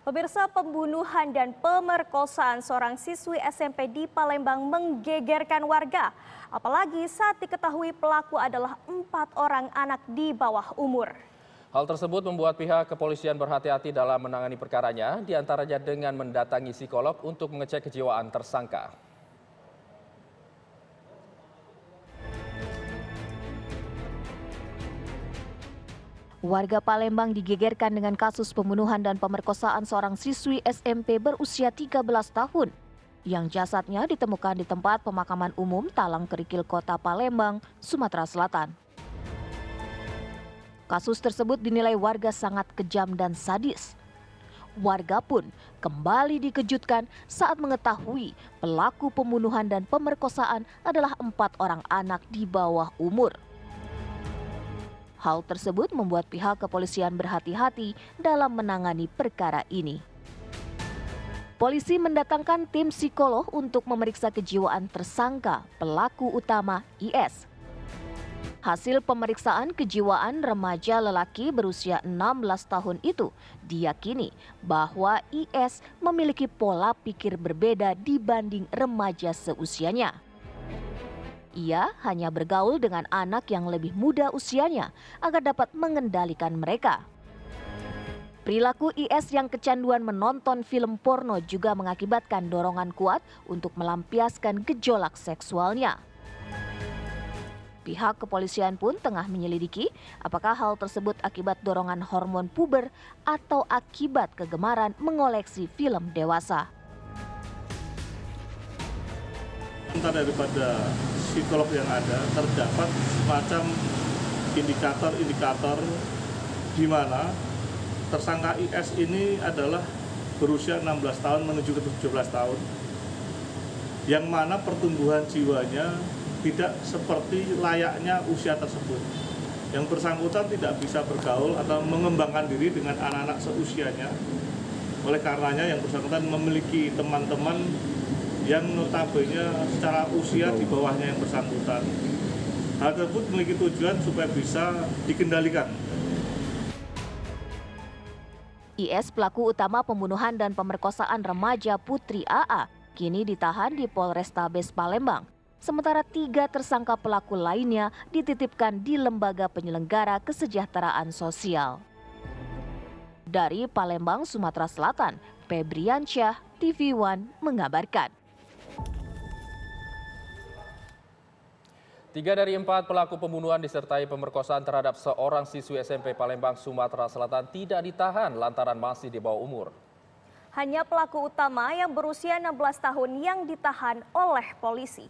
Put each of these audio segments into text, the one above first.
Pemirsa, pembunuhan dan pemerkosaan seorang siswi SMP di Palembang menggegerkan warga. Apalagi saat diketahui pelaku adalah 4 orang anak di bawah umur. Hal tersebut membuat pihak kepolisian berhati-hati dalam menangani perkaranya, diantaranya dengan mendatangi psikolog untuk mengecek kejiwaan tersangka. Warga Palembang digegerkan dengan kasus pembunuhan dan pemerkosaan seorang siswi SMP berusia 13 tahun yang jasadnya ditemukan di tempat pemakaman umum Talang Kerikil, Kota Palembang, Sumatera Selatan. Kasus tersebut dinilai warga sangat kejam dan sadis. Warga pun kembali dikejutkan saat mengetahui pelaku pembunuhan dan pemerkosaan adalah 4 orang anak di bawah umur. Hal tersebut membuat pihak kepolisian berhati-hati dalam menangani perkara ini. Polisi mendatangkan tim psikolog untuk memeriksa kejiwaan tersangka pelaku utama IS. Hasil pemeriksaan kejiwaan remaja lelaki berusia 16 tahun itu diyakini bahwa IS memiliki pola pikir berbeda dibanding remaja seusianya. Ia hanya bergaul dengan anak yang lebih muda usianya agar dapat mengendalikan mereka. Perilaku IS yang kecanduan menonton film porno juga mengakibatkan dorongan kuat untuk melampiaskan gejolak seksualnya. Pihak kepolisian pun tengah menyelidiki apakah hal tersebut akibat dorongan hormon puber atau akibat kegemaran mengoleksi film dewasa. Entah daripada psikolog yang ada terdapat semacam indikator-indikator di mana tersangka IS ini adalah berusia 16 tahun menuju ke 17 tahun yang mana pertumbuhan jiwanya tidak seperti layaknya usia tersebut. Yang bersangkutan tidak bisa bergaul atau mengembangkan diri dengan anak-anak seusianya. Oleh karenanya yang bersangkutan memiliki teman-teman yang notabene secara usia di bawahnya yang bersangkutan. Hal tersebut memiliki tujuan supaya bisa dikendalikan. IS pelaku utama pembunuhan dan pemerkosaan remaja Putri AA kini ditahan di Polrestabes Palembang. Sementara 3 tersangka pelaku lainnya dititipkan di Lembaga Penyelenggara Kesejahteraan Sosial. Dari Palembang, Sumatera Selatan, Febriansyah, TV One mengabarkan. 3 dari 4 pelaku pembunuhan disertai pemerkosaan terhadap seorang siswi SMP Palembang, Sumatera Selatan tidak ditahan lantaran masih di bawah umur. Hanya pelaku utama yang berusia 16 tahun yang ditahan oleh polisi.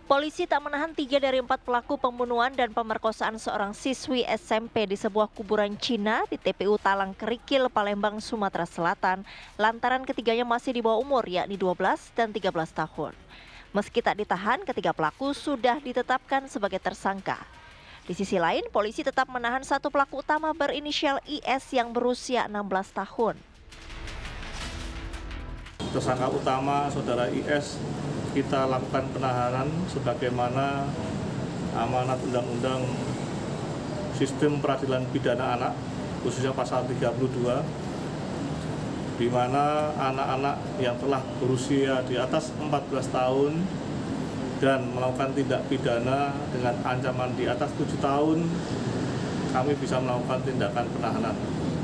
Polisi tak menahan 3 dari 4 pelaku pembunuhan dan pemerkosaan seorang siswi SMP di sebuah kuburan Cina di TPU Talang Kerikil, Palembang, Sumatera Selatan, lantaran ketiganya masih di bawah umur, yakni 12 dan 13 tahun. Meski tak ditahan, ketiga pelaku sudah ditetapkan sebagai tersangka. Di sisi lain, polisi tetap menahan 1 pelaku utama berinisial IS yang berusia 16 tahun. Tersangka utama saudara IS kita lakukan penahanan sebagaimana amanat Undang-Undang Sistem Peradilan Pidana Anak, khususnya pasal 32, di mana anak-anak yang telah berusia di atas 14 tahun dan melakukan tindak pidana dengan ancaman di atas 7 tahun, kami bisa melakukan tindakan penahanan.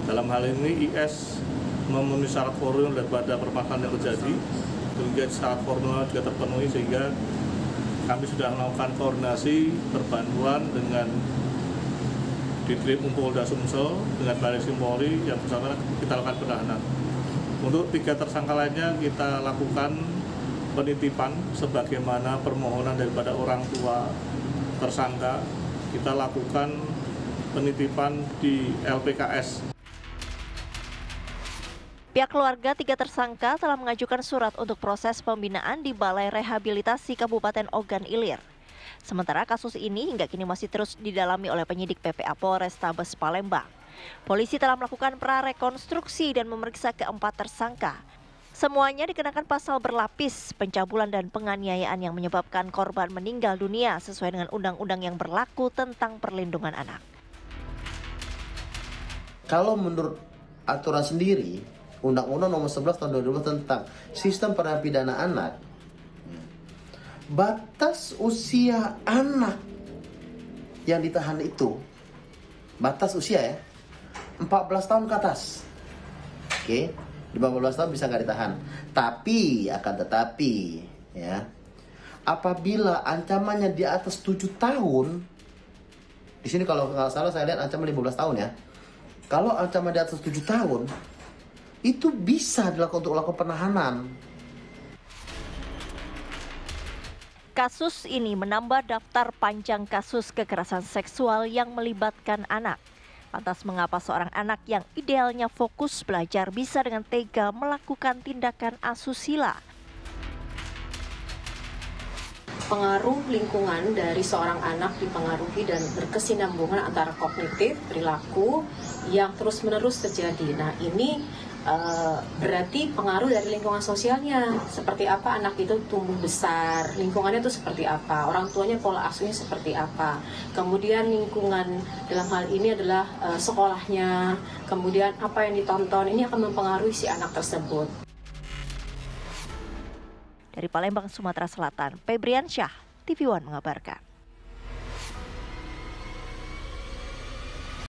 Dalam hal ini IS memenuhi syarat formil daripada permasalahan yang terjadi. Kemudian syarat formal juga terpenuhi sehingga kami sudah melakukan koordinasi perbantuan dengan Ditrem Polda Sumsel dengan Baris Krim Polri yang bersama kita lakukan penahanan. Untuk 3 tersangka lainnya kita lakukan penitipan sebagaimana permohonan daripada orang tua tersangka. Kita lakukan penitipan di LPKS. Pihak keluarga 3 tersangka telah mengajukan surat untuk proses pembinaan di Balai Rehabilitasi Kabupaten Ogan Ilir. Sementara kasus ini hingga kini masih terus didalami oleh penyidik PPA Polrestabes Palembang. Polisi telah melakukan prarekonstruksi dan memeriksa ke-4 tersangka. Semuanya dikenakan pasal berlapis, pencabulan dan penganiayaan yang menyebabkan korban meninggal dunia sesuai dengan undang-undang yang berlaku tentang perlindungan anak. Kalau menurut aturan sendiri, Undang-Undang Nomor 11 Tahun 2012 tentang Sistem Peradilan Pidana Anak, batas usia anak yang ditahan itu, batas usia ya, 14 tahun ke atas. Oke. Di bawah 15 tahun bisa nggak ditahan. Tapi, akan tetapi, ya, apabila ancamannya di atas 7 tahun, di sini kalau nggak salah saya lihat ancaman 15 tahun ya. Kalau ancaman di atas 7 tahun, itu bisa dilakukan untuk melakukan penahanan. Kasus ini menambah daftar panjang kasus kekerasan seksual yang melibatkan anak. Lantas mengapa seorang anak yang idealnya fokus belajar bisa dengan tega melakukan tindakan asusila? Pengaruh lingkungan dari seorang anak dipengaruhi dan berkesinambungan antara kognitif, perilaku yang terus-menerus terjadi. Nah, ini berarti pengaruh dari lingkungan sosialnya, seperti apa anak itu tumbuh besar, lingkungannya itu seperti apa, orang tuanya pola asuhnya seperti apa, kemudian lingkungan dalam hal ini adalah sekolahnya, kemudian apa yang ditonton, ini akan mempengaruhi si anak tersebut. Dari Palembang, Sumatera Selatan, Febriansyah, TV One mengabarkan.